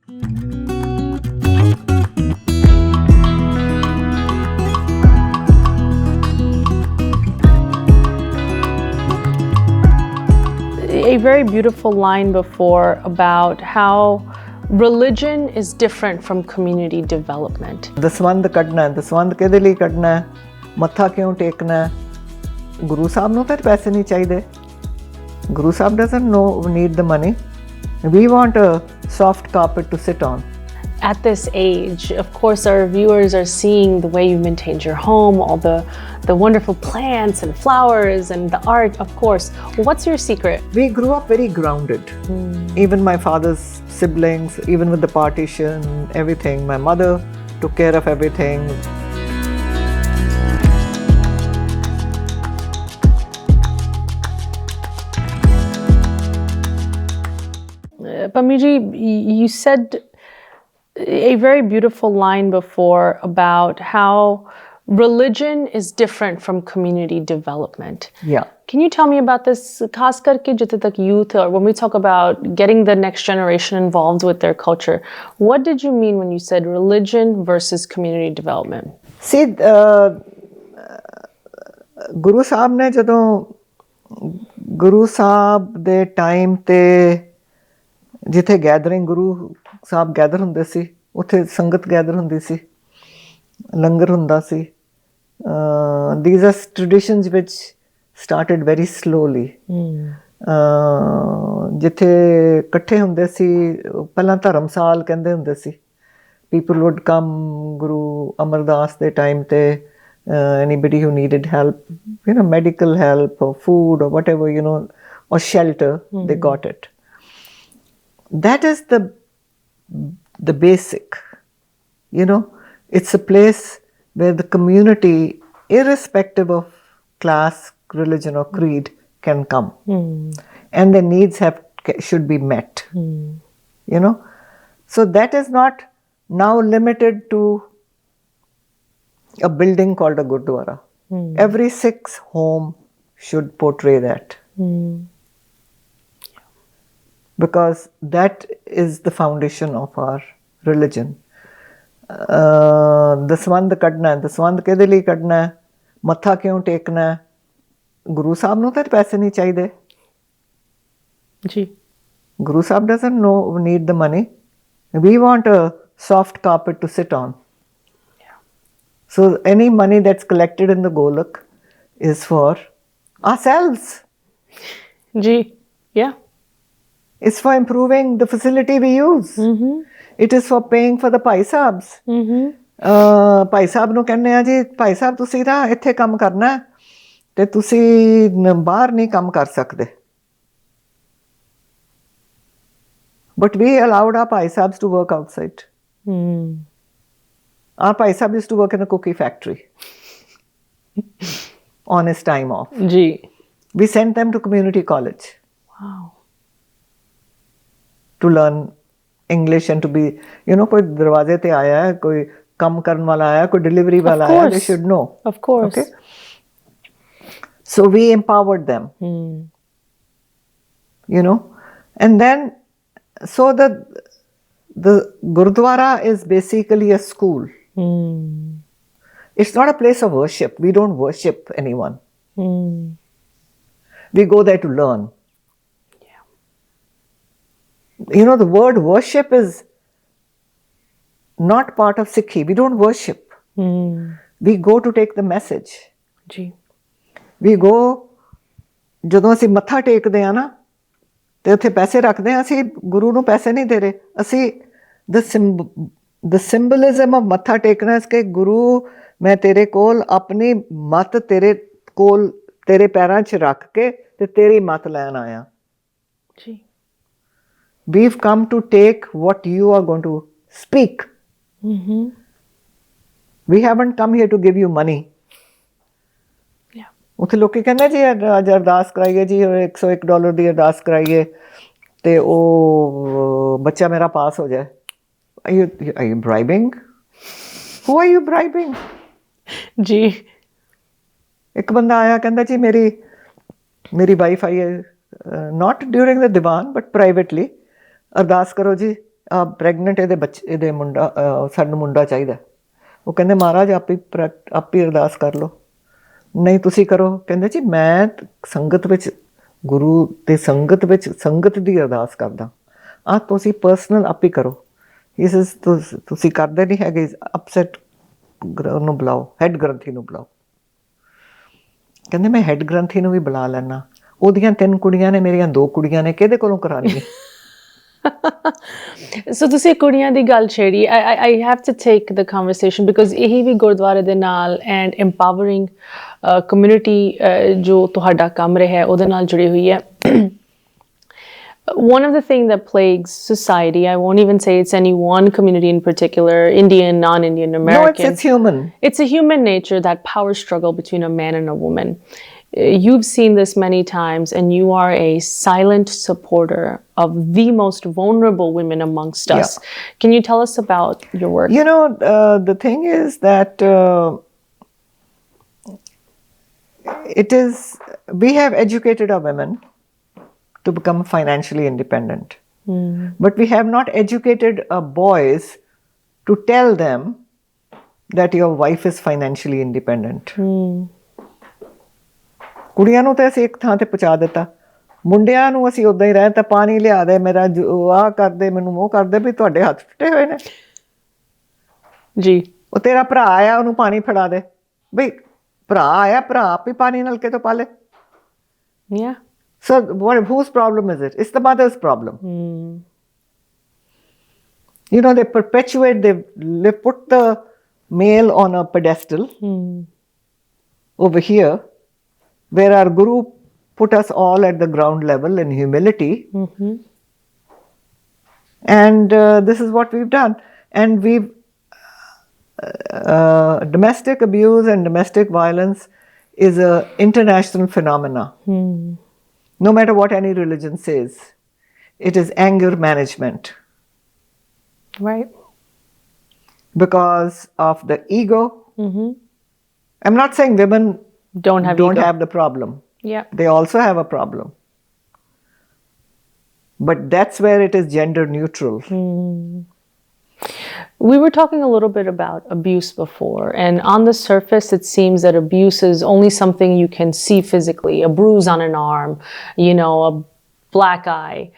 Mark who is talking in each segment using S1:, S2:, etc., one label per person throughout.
S1: A very beautiful line before about how religion is different from community development.
S2: ਦਸਵੰਧ ਕੱਢਣਾ, ਦਸਵੰਧ ਕਿਹਦੇ ਲਈ ਕੱਢਣਾ ਹੈ, ਮੱਥਾ ਕਿਉਂ ਟੇਕਣਾ ਹੈ? ਗੁਰੂ ਸਾਹਿਬ ਨੂੰ ਤਾਂ ਪੈਸੇ ਨਹੀਂ ਚਾਹੀਦੇ. Guru Sahib doesn't need the money. We want a soft carpet to sit on.
S1: At this age, of course, our viewers are seeing the way you maintained your home, all the wonderful plants and flowers and the art, of course. What's your secret?
S2: We grew up very grounded. Even my father's siblings, even with the partition, everything. My mother took care of everything.
S1: Pamiji, you said a very beautiful line before about how religion is different from community development.
S2: Yeah.
S1: Can you tell me about this, khas karke jithe tak youth, or when we talk about getting the next generation involved with their culture? What did you mean when you said religion versus community development?
S2: See, Guru Sahib ne jadon Guru Sahib de time te ਜਿੱਥੇ gathering Guru Sahib gather ਹੁੰਦੇ ਸੀ, ਉੱਥੇ ਸੰਗਤ gather ਹੁੰਦੀ ਸੀ, ਲੰਗਰ ਹੁੰਦਾ ਸੀ. These are traditions which started very slowly. ਜਿੱਥੇ ਇਕੱਠੇ ਹੁੰਦੇ ਸੀ, ਪਹਿਲਾਂ ਧਰਮਸਾਲ ਕਹਿੰਦੇ ਹੁੰਦੇ ਸੀ. People would come, Guru Amardas ਦੇ time ਤੇ anybody who needed help, medical help or food or whatever, or shelter, they got it. That is the basic, it's a place where the community, irrespective of class, religion or creed, can come. And their needs should be met. So that is not now limited to a building called a Gurdwara. Every Sikh's home should portray that. Because that is the foundation of our religion. ਦਸਵੰਧ ਕੱਢਣਾ, ਦਸਵੰਧ ਕਿਹਦੇ ਲਈ ਕੱਢਣਾ ਹੈ, ਮੱਥਾ ਕਿਉਂ ਟੇਕਣਾ ਹੈ? ਗੁਰੂ ਸਾਹਿਬ ਨੂੰ ਤਾਂ ਪੈਸੇ ਨਹੀਂ ਚਾਹੀਦੇ.
S1: ਜੀ.
S2: Guru Sahib doesn't need the money. We want a soft carpet to sit on.
S1: Yeah.
S2: So any money that's collected in the Golak is for ourselves.
S1: Ji. Yeah.
S2: It's for improving the facility we use. It is for paying for the Bhai Sahibs. Bhai Sahib ਨੂੰ ਕਹਿੰਦੇ ਆ ਜੀ, ਭਾਈ ਸਾਹਿਬ ਤੁਸੀਂ ਤਾਂ ਇੱਥੇ ਕੰਮ ਕਰਨਾ ਤੇ ਤੁਸੀਂ ਬਾਹਰ ਨਹੀਂ ਕੰਮ ਕਰ ਸਕਦੇ. But we allowed our Bhai Sahibs to work outside. Our Bhai Sahib used to work in a cookie factory on his time off.
S1: Ji.
S2: We sent them to community college.
S1: Wow.
S2: To learn English and to be, कोई दरवाजे ते आया है, कोई काम करने वाला आया, कोई delivery वाला आया, they should know.
S1: Of course.
S2: Okay. So we empowered them. And then, so the Gurdwara is basically a school. It's not a place of worship. We don't worship anyone. We go there to learn. The word worship is not part of Sikhi. We don't worship. We go to take the message.
S1: Ji.
S2: We go, ਜਦੋਂ ਅਸੀਂ ਮੱਥਾ ਟੇਕਦੇ ਆ ਨਾ ਤੇ ਉੱਥੇ ਪੈਸੇ ਰੱਖਦੇ ਆ, ਅਸੀਂ ਗੁਰੂ ਨੂੰ ਪੈਸੇ ਨਹੀਂ ਦੇ ਰਹੇ. ਅਸੀਂ the symbolism of ਮੱਥਾ ਟੇਕਣਾ ਇਸ ਕਿ ਗੁਰੂ ਮੈਂ ਤੇਰੇ ਕੋਲ ਆਪਣੀ ਮੱਤ ਤੇਰੇ ਕੋਲ ਤੇਰੇ ਪੈਰਾਂ 'ਚ ਰੱਖ ਕੇ ਤੇ ਤੇਰੀ ਮੱਤ ਲੈਣ ਆਇਆ.
S1: ਜੀ.
S2: We've come to take what you are going to speak. We haven't come here to give you money.
S1: Yeah.
S2: ਉੱਥੇ ਲੋਕੀ ਕਹਿੰਦੇ ਜੀ ਅੱਜ ਅਰਦਾਸ ਕਰਾਈਏ ਜੀ, $101 ਦੀ ਅਰਦਾਸ ਕਰਾਈਏ ਤੇ ਉਹ ਬੱਚਾ ਮੇਰਾ ਪਾਸ ਹੋ ਜਾਏ. Are you bribing? Who are you bribing?
S1: ਜੀ.
S2: ਇੱਕ ਬੰਦਾ ਆਇਆ ਕਹਿੰਦਾ ਜੀ ਮੇਰੀ ਵਾਈਫ ਆਈ ਹੈ, not during the divan but privately, ਅਰਦਾਸ ਕਰੋ ਜੀ ਪ੍ਰੈਗਨੈਂਟ ਇਹਦੇ ਬੱਚੇ ਇਹਦੇ ਮੁੰਡਾ ਸਾਨੂੰ ਮੁੰਡਾ ਚਾਹੀਦਾ। ਉਹ ਕਹਿੰਦੇ ਮਹਾਰਾਜ ਆਪ ਹੀ ਅਰਦਾਸ ਕਰ ਲਓ। ਨਹੀਂ ਤੁਸੀਂ ਕਰੋ। ਕਹਿੰਦੇ ਜੀ ਮੈਂ ਸੰਗਤ ਵਿੱਚ ਗੁਰੂ ਦੇ ਸੰਗਤ ਵਿੱਚ ਸੰਗਤ ਦੀ ਅਰਦਾਸ ਕਰਦਾ। ਤੁਸੀਂ ਪਰਸਨਲ ਆਪ ਹੀ ਕਰੋ। ਇਸ ਤੁਸੀਂ ਕਰਦੇ ਨਹੀਂ ਹੈਗੇ। ਅਪਸੈਟ ਨੂੰ ਬੁਲਾਓ, ਹੈਡ ਗ੍ਰੰਥੀ ਨੂੰ ਬੁਲਾਓ। ਕਹਿੰਦੇ ਮੈਂ ਹੈਡ ਗ੍ਰੰਥੀ ਨੂੰ ਵੀ ਬੁਲਾ ਲੈਣਾ। ਉਹਦੀਆਂ 3 ਕੁੜੀਆਂ ਨੇ, ਮੇਰੀਆਂ 2 ਕੁੜੀਆਂ ਨੇ, ਕਿਹਦੇ ਕੋਲੋਂ ਕਰਾਉਣੀ?
S1: ਸੋ ਤੁਸੀਂ ਕੁੜੀਆਂ ਦੀ ਗੱਲ ਛੇੜੀ। I have to take the conversation because ਇਹੀ ਵੀ ਗੁਰਦੁਆਰੇ ਦੇ ਨਾਲ ਐਂਡ ਇੰਪਾਵਰਿੰਗ ਕਮਿਊਨਿਟੀ ਜੋ ਤੁਹਾਡਾ ਕੰਮ ਰਿਹਾ ਉਹਦੇ ਨਾਲ ਜੁੜੀ ਹੋਈ ਹੈ। One of the things that plagues society, I won't even say it's any one community in particular, Indian, non-Indian, American.
S2: No, it's human.
S1: It's a human nature, that power struggle between a man and a woman. You've seen this many times, and you are a silent supporter of the most vulnerable women amongst us.
S2: Yeah.
S1: Can you tell us about your work?
S2: You know, the thing is that we have educated our women to become financially independent. But we have not educated our boys to tell them that your wife is financially independent. ਕੁੜੀਆਂ ਨੂੰ ਤਾਂ ਅਸੀਂ ਇੱਕ ਥਾਂ ਤੇ ਪਹੁੰਚਾ ਦਿੱਤਾ, ਮੁੰਡਿਆਂ ਨੂੰ ਅਸੀਂ ਉੱਦਾਂ ਹੀ ਰਹਿ ਤਾਂ ਪਾਣੀ ਲਿਆ ਦੇ, ਮੇਰਾ ਆਹ ਕਰਦੇ, ਮੈਨੂੰ ਉਹ ਕਰਦੇ, ਵੀ ਤੁਹਾਡੇ ਹੱਥ ਟੁੱਟੇ ਹੋਏ ਨੇ
S1: ਜੀ। ਉਹ
S2: ਤੇਰਾ ਭਰਾ ਆਇਆ ਉਹਨੂੰ ਪਾਣੀ ਫੜਾ ਦੇ, ਬਈ ਭਰਾ ਆਇਆ, ਭਰਾ ਆਪ ਹੀ ਪਾਣੀ ਨਲਕੇ ਤੋਂ ਪਾ ਲੇ।
S1: Yeah.
S2: So whose problem is it? It's the mother's problem. You know, they perpetuate, they put the male on a pedestal over here, where our Guru put us all at the ground level in humility. And this is what we've done. And we've, domestic abuse and domestic violence is an international phenomena. No matter what any religion says, it is anger management.
S1: Right.
S2: Because of the ego. I'm not saying women don't have the problem.
S1: Yeah.
S2: They also have a problem. But that's where it is gender neutral.
S1: We were talking a little bit about abuse before, and on the surface it seems that abuse is only something you can see physically, a bruise on an arm, you know, a black eye.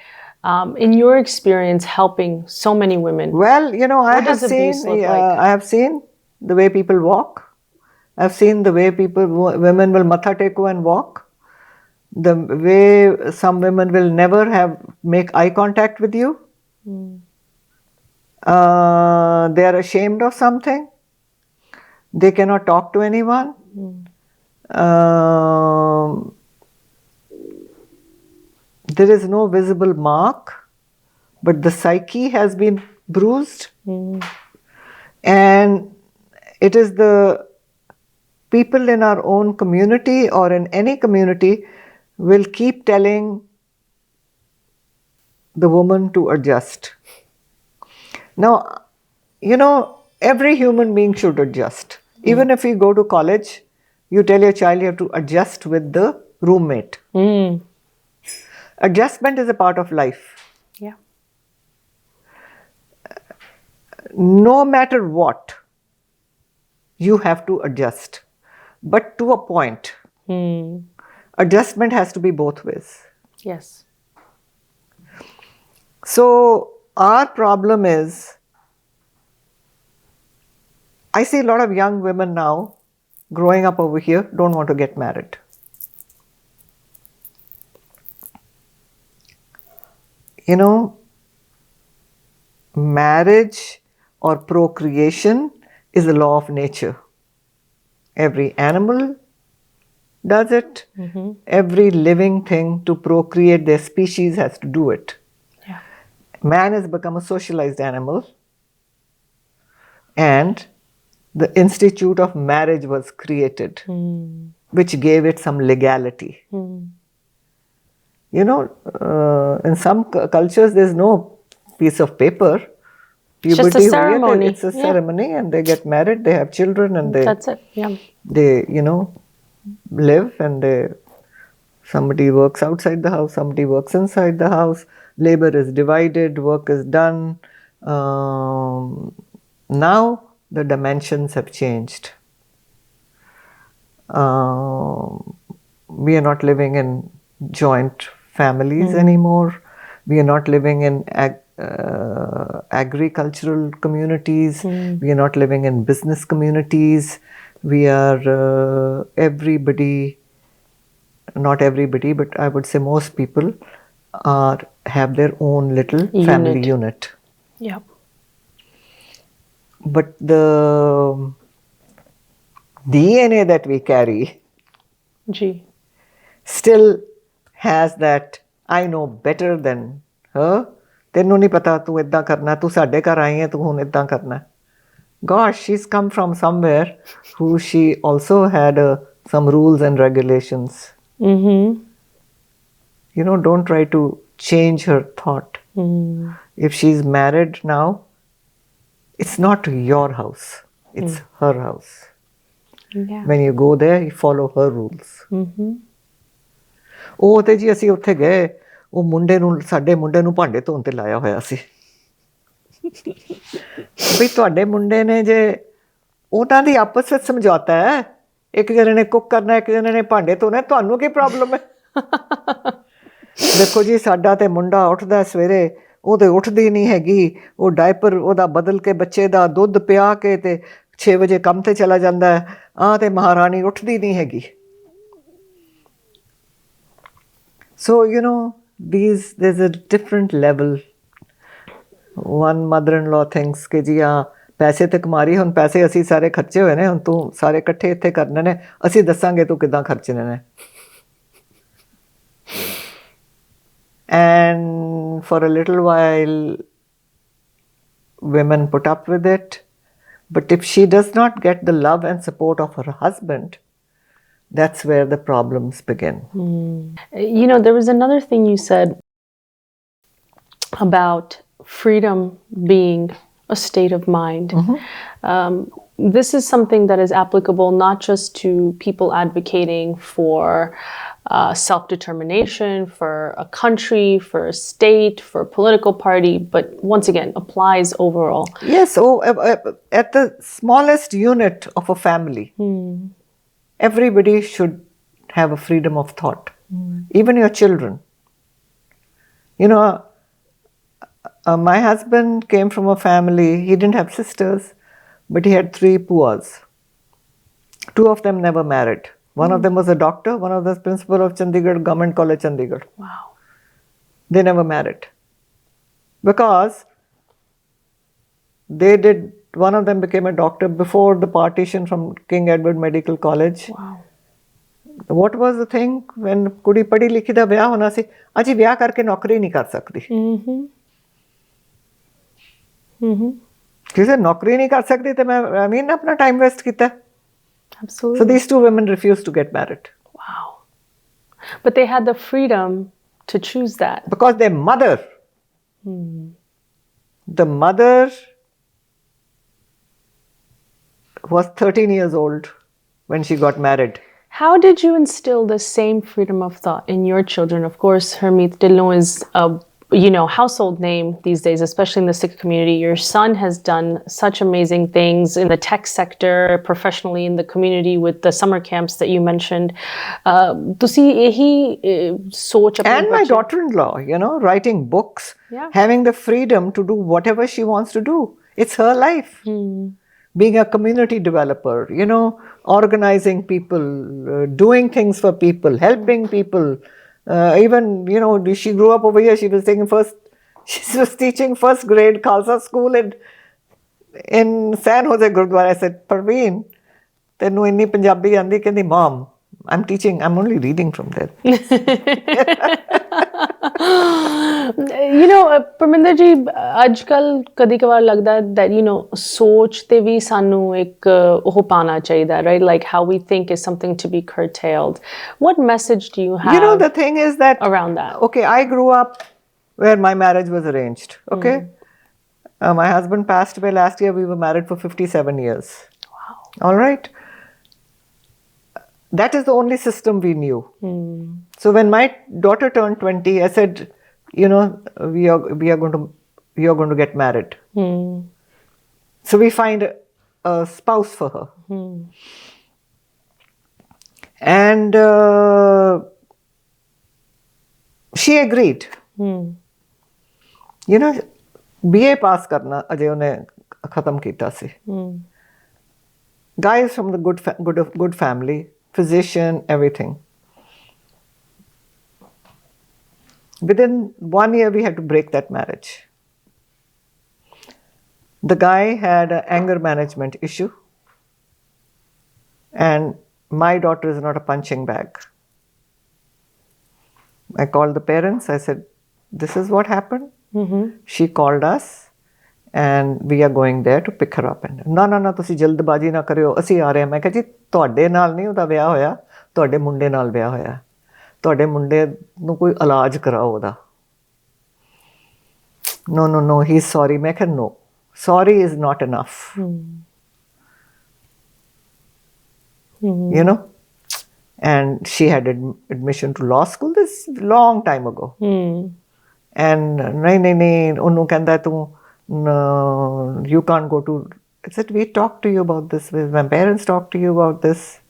S1: In your experience helping so many women,
S2: well, you know, I have seen the way people walk. I've seen the way women will matha teko and walk. The way some women will never make eye contact with you. They are ashamed of something. They cannot talk to anyone. There is no visible mark, but the psyche has been bruised. And it is the people in our own community or in any community will keep telling the woman to adjust. Now, you know, every human being should adjust. Even if you go to college, you tell your child you have to adjust with the roommate. Adjustment is a part of life.
S1: Yeah.
S2: No matter what, you have to adjust. But to a point. Adjustment has to be both ways.
S1: Yes.
S2: So, our problem is, I see a lot of young women now growing up over here don't want to get married. You know, marriage or procreation is a law of nature. Every animal does it. Every living thing to procreate their species has to do it. Man has become a socialized animal, and the institute of marriage was created, which gave it some legality. You know, in some cultures there's no piece of paper.
S1: It's just a ceremony.
S2: It's a ceremony, and they get married, they have children, and
S1: that's it. Yeah.
S2: They, you know, live, and somebody works outside the house, somebody works inside the house. Labor is divided, work is done, Now the dimensions have changed. We are not living in joint families anymore. We are not living in agricultural communities. We are not living in business communities. We are everybody, not everybody, but I would say most people have their own little family unit.
S1: Yep.
S2: But the DNA that we carry still has that, I know better than her. ਤੈਨੂੰ ਨਹੀਂ ਪਤਾ ਤੂੰ ਇਦਾਂ ਕਰਨਾ, ਤੂੰ ਸਾਡੇ ਘਰ ਆਈ ਹੈ, ਤੂੰ ਹੁਣ ਇਦਾਂ ਕਰਨਾ. Gosh, she's come from somewhere who she also had some rules and regulations. You know, don't try to change her thought. If she's married now, it's not your house, it's her house. When you go there, you follow her rules. ਉਹ ਤੇ ਜੀ ਅਸੀਂ ਉੱਥੇ ਗਏ, ਉਹ ਮੁੰਡੇ ਨੂੰ, ਸਾਡੇ ਮੁੰਡੇ ਨੂੰ ਭਾਂਡੇ ਧੋਣ ਤੇ ਲਾਇਆ ਹੋਇਆ ਸੀ. ਵੀ ਤੁਹਾਡੇ ਮੁੰਡੇ ਨੇ ਜੇ, ਉਹਨਾਂ ਦੀ ਆਪਸ ਵਿੱਚ ਸਮਝੌਤਾ ਹੈ, ਇੱਕ ਜਣੇ ਨੇ ਕੁੱਕ ਕਰਨਾ, ਇੱਕ ਜਣੇ ਨੇ ਭਾਂਡੇ ਧੋਣਾ, ਤੁਹਾਨੂੰ ਕੀ ਪ੍ਰੋਬਲਮ ਹੈ? ਦੇਖੋ ਜੀ, ਸਾਡਾ ਤੇ ਮੁੰਡਾ ਉੱਠਦਾ ਸਵੇਰੇ, ਉਹ ਤੇ ਉੱਠਦੀ ਨਹੀਂ ਹੈਗੀ, ਉਹ ਡਾਇਪਰ ਉਹਦਾ ਬਦਲ ਕੇ ਬੱਚੇ ਦਾ ਦੁੱਧ ਪਿਆ ਕੇ ਤੇ 6 ਵਜੇ ਕੰਮ ਤੇ ਚਲਾ ਜਾਂਦਾ ਹੈ. ਆਹ ਤੇ ਮਹਾਰਾਣੀ ਉੱਠਦੀ ਨਹੀਂ ਹੈਗੀ. So, you know, there's a different level. One mother-in-law thinks ਕਿ ਜੀ ਆ ਪੈਸੇ ਤੇ ਕਮਾ ਰਹੀ, ਹੁਣ ਪੈਸੇ ਅਸੀਂ ਸਾਰੇ ਖਰਚੇ ਹੋਏ ਨੇ, ਹੁਣ ਤੂੰ ਸਾਰੇ ਇਕੱਠੇ ਇੱਥੇ ਕਰਨੇ ਨੇ, ਅਸੀਂ ਦੱਸਾਂਗੇ ਤੂੰ ਕਿੱਦਾਂ ਖਰਚਣੇ ਨੇ. And for a little while, women put up with it. But if she does not get the love and support of her husband, that's where the problems begin.
S1: You know, there was another thing you said about freedom being a state of mind. This is something that is applicable not just to people advocating for self-determination, for a country, for a state, for a political party, but once again applies overall.
S2: Yes, at the smallest unit of a family, everybody should have a freedom of thought, even your children. You know, my husband came from a family, he didn't have sisters, but he had 3 puas. 2 of them never married. One of them was a doctor, one of them was principal of Chandigarh Government College, Chandigarh.
S1: Wow.
S2: They never married. Because they did, one of them became a doctor before the partition from King Edward Medical College.
S1: Wow.
S2: What was the thing when ਕੁੜੀ ਪੜ੍ਹੀ ਲਿਖੀ ਦਾ ਵਿਆਹ ਹੋਣਾ ਸੀ, ਅਜੀ ਵਿਆਹ ਕਰਕੇ ਨੌਕਰੀ ਨਹੀਂ ਕਰ ਸਕਦੀ. ਕਿਸੇ ਨੌਕਰੀ ਨਹੀਂ ਕਰ ਸਕਦੀ ਤੇ ਮੈਂ ਆਪਣਾ ਟਾਈਮ ਵੇਸਟ ਕੀਤਾ.
S1: Absolutely.
S2: So these 2 women refused to get married.
S1: Wow. But they had the freedom to choose that.
S2: Because their mother, the mother was 13 years old when she got married.
S1: How did you instill the same freedom of thought in your children? Of course, Harmeet Dhillon is a household name these days, especially in the Sikh community. Your son has done such amazing things in the tech sector, professionally in the community with the summer camps that you mentioned.
S2: And my daughter-in-law, writing books, having the freedom to do whatever she wants to do. It's her life. Being a community developer, organizing people, doing things for people, helping people. Even, she grew up over here, she was teaching first grade Khalsa school in San Jose, Gurdwara. I said, Parveen, tenu inni Punjabi aandi? Kendi, Mom, I'm teaching, I'm only reading from there.
S1: Parminder ji, ajkal kadi kawar lagda hai that, soch te vi sanu ek oh paana chahida, right? Like how we think is something to be curtailed. What message do you have?
S2: The thing is that
S1: around that?
S2: Okay, I grew up where my marriage was arranged, okay? My husband passed away last year, we were married for 57 years.
S1: Wow.
S2: All right? That is the only system we knew. So when my daughter turned 20, I said, we are going to, you're going to get married. So we find a spouse for her. And she agreed. You know, BA pass karna ajay unne khatam kita si. Guy is from the good family, physician, everything. Within 1 year, we had to break that marriage. The guy had an anger management issue, and my daughter is not a punching bag. I called the parents. I said, this is what happened. She called us, and we are going there to pick her up. And no, ਤੁਸੀਂ ਜਲਦਬਾਜ਼ੀ ਨਾ ਕਰਿਓ, ਅਸੀਂ ਆ ਰਹੇ ਹਾਂ। ਮੈਂ ਕਿਹਾ ਜੀ ਤੁਹਾਡੇ ਨਾਲ ਨਹੀਂ ਉਹਦਾ ਵਿਆਹ ਹੋਇਆ, ਤੁਹਾਡੇ ਮੁੰਡੇ ਨਾਲ ਵਿਆਹ ਹੋਇਆ। ਤੁਹਾਡੇ ਮੁੰਡੇ ਨੂੰ ਕੋਈ ਇਲਾਜ ਕਰਾਓ ਉਹਦਾ। No, he's sorry. ਮੈਂ ਕਿਹਾ no, sorry is not enough. You know, and she had admission to law school this long time ago. And nahi, ਉਹਨੂੰ ਕਹਿੰਦਾ ਤੂੰ you can't go to. I said, we talked to you about this. My parents talked to you about this.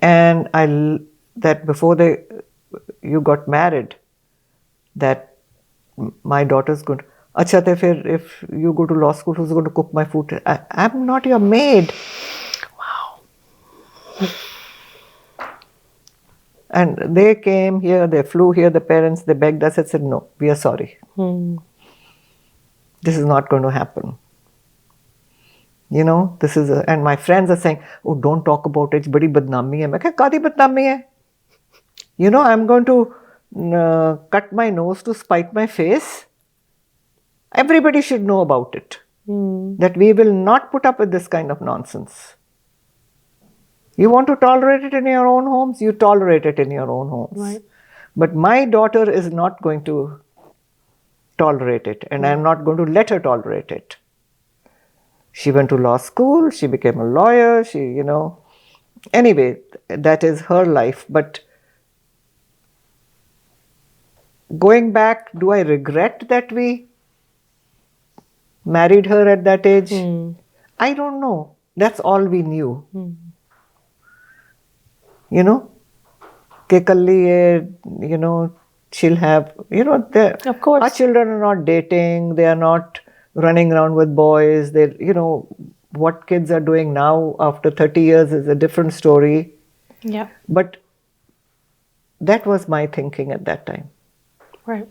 S2: And that before you got married, that my daughter's going to, acha te fir if you go to law school, who's going to cook my food? I'm not your maid. Wow. And they came here, they flew here, the parents, they begged us. I said, no, we are sorry. This is not going to happen. You know, this is and my friends are saying, oh, don't talk about it, badi badnami hai. Main kaha, kaadi badnami hai? You know, I'm going to cut my nose to spite my face. Everybody should know about it. That we will not put up with this kind of nonsense. You want to tolerate it in your own homes, you tolerate it in your own homes.
S1: Right.
S2: But my daughter is not going to tolerate it, and I'm not going to let her tolerate it. She went to law school, she became a lawyer, you know. Anyway, that is her life. But going back, do I regret that we married her at that age? I don't know. That's all we knew. You know, you know, she'll have, you know,
S1: of course,
S2: our children are not dating, they are not running around with boys. They, you know, what kids are doing now after 30 years is a different story.
S1: Yeah.
S2: But that was my thinking at that time.
S1: Right.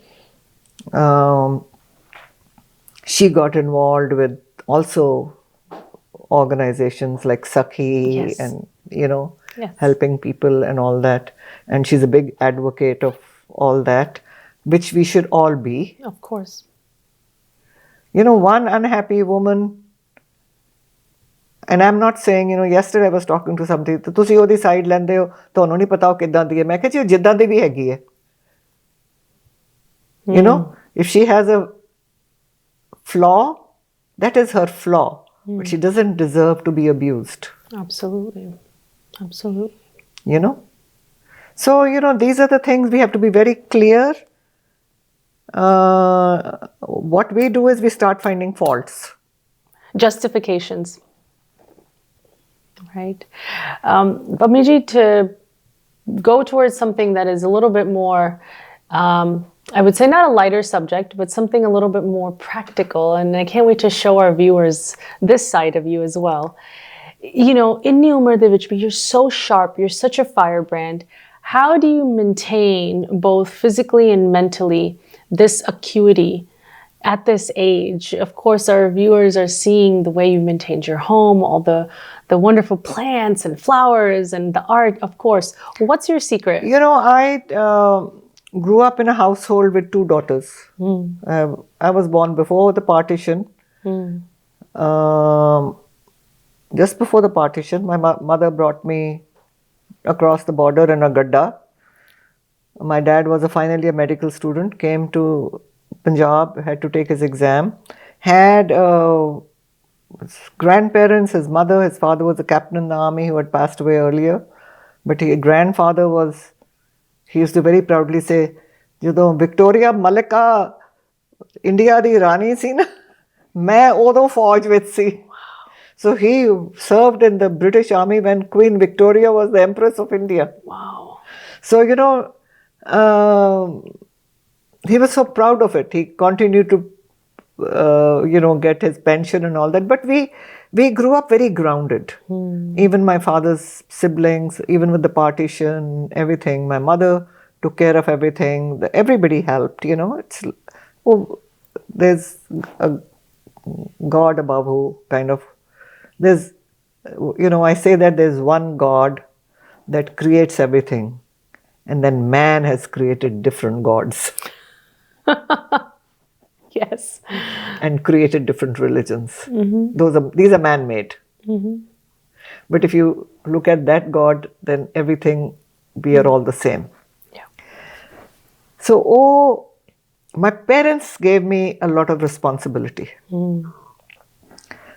S2: She got involved with also organizations like Sikh and, you know, helping people and all that. And she's a big advocate of all that, which we should all be.
S1: Of course.
S2: You know, one unhappy woman, and I'm not saying, you know, yesterday I was talking to somebody, ਤੁਸੀਂ ਉਹਦੀ side ਲੈਂਦੇ ਹੋ, ਤੁਹਾਨੂੰ ਨਹੀਂ ਪਤਾ ਉਹ ਕਿੱਦਾਂ ਦੀ ਹੈ। ਮੈਂ ਕਿਹਾ ਜੀ ਉਹ ਜਿੱਦਾਂ ਦੀ ਵੀ ਹੈਗੀ ਹੈ। You know, if she has a flaw, that is her flaw, but she doesn't deserve to be abused.
S1: Absolutely. Absolutely.
S2: You know? So, you know, these are the things we have to be very clear. What we do is we start finding faults.
S1: Justifications. Right. Bamiji, to go towards something that is a little bit more, I would say not a lighter subject, but something a little bit more practical. And I can't wait to show our viewers this side of you as well. You know, in Umar de vich, you're so sharp, you're such a firebrand. How do you maintain both physically and mentally this acuity at this age? Of course, our viewers are seeing the way you maintained your home, all the wonderful plants and flowers and the art, of course. What's your secret?
S2: You know, I grew up in a household with 2 daughters. I was born before the partition. Just before the partition, my mother brought me across the border in a gadda. My dad was finally a medical student, came to Punjab, had to take his exam, had his grandparents, his mother, his father was a captain in the army who had passed away earlier. But his grandfather was, he used to very proudly say, ਜਦੋਂ Victoria ਮਲਿਕਾ India ਦੀ ਰਾਣੀ ਸੀ ਨਾ, ਮੈਂ ਉਦੋਂ ਫੌਜ ਵਿੱਚ ਸੀ. So he served in the British Army when Queen Victoria was the Empress of India.
S1: Wow.
S2: So, he was so proud of it. He continued to, get his pension and all that. But we grew up very grounded. Even my father's siblings, even with the partition, everything. My mother took care of everything. Everybody helped, there's a God above who kind of, I say that there's one God that creates everything, and then man has created different gods.
S1: Yes.
S2: And created different religions. These are man-made. But if you look at that God, then everything, we are all the same.
S1: Yeah.
S2: So, my parents gave me a lot of responsibility.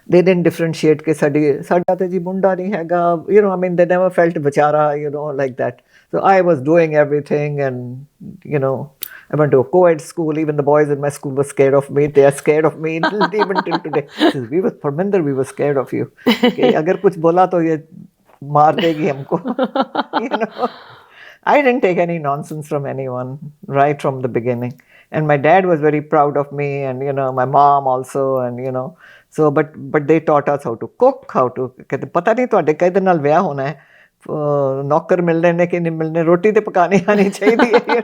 S2: They didn't differentiate कि साडा ते जी मुंडा नहीं हैगा, they never felt बेचारा, like that. So I was doing everything, and I went to a co-ed school. Even the boys in my school were scared of me. They are scared of me even till today. Says, we were Parminder, we were scared of you. कि अगर कुछ बोला तो ये मार देगी हमको. I didn't take any nonsense from anyone right from the beginning. And my dad was very proud of me, and my mom also, and so but they taught us how to cook, how to कहते पता नहीं ਤੁਹਾਡੇ ਕਿਹਦੇ ਨਾਲ ਵਿਆਹ ਹੋਣਾ ਹੈ, ਨੌਕਰ ਮਿਲਣੇ ਨੇ ਕਿ ਨਹੀਂ ਮਿਲਣੇ, ਰੋਟੀ ਤੇ ਪਕਾਣੀ ਆਣੀ ਚਾਹੀਦੀ ਹੈ.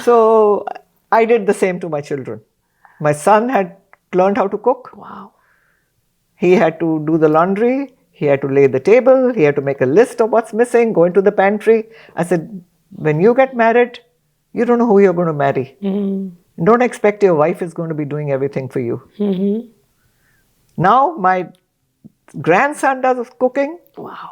S2: So I did the same to my children. My son had learned how to cook.
S1: Wow.
S2: He had to do the laundry. He had to lay the table. He had to make a list of what's missing, go into the pantry. I said, when you get married, you don't know who you're going to marry. Don't expect your wife is going to be doing everything for you. Now my grandson does cooking.
S1: Wow.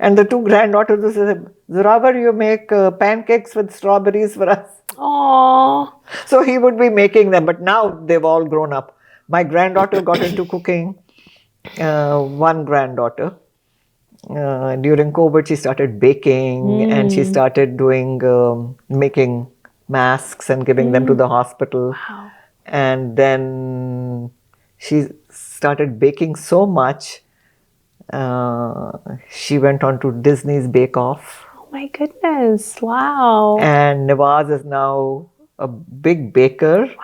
S2: And the two granddaughters said, Zorawar, you make pancakes with strawberries for us.
S1: Aww.
S2: So he would be making them, but now they've all grown up. My granddaughter got into cooking. One granddaughter. During COVID, she started baking, and she started doing, making masks and giving them to the hospital.
S1: Wow.
S2: And then she started baking so much, she went on to Disney's Bake Off.
S1: Oh my goodness. Wow.
S2: And Nawaz is now a big baker.
S1: Wow.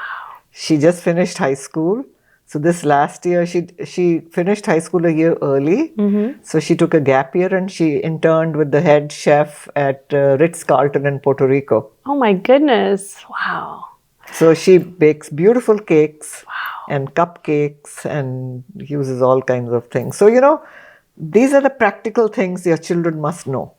S2: She just finished high school. So this last year, she finished high school a year early. So she took a gap year, and she interned with the head chef at Ritz-Carlton in Puerto Rico.
S1: Oh my goodness. Wow.
S2: So she bakes beautiful cakes.
S1: Wow.
S2: And cupcakes, and uses all kinds of things. So, these are the practical things your children must know.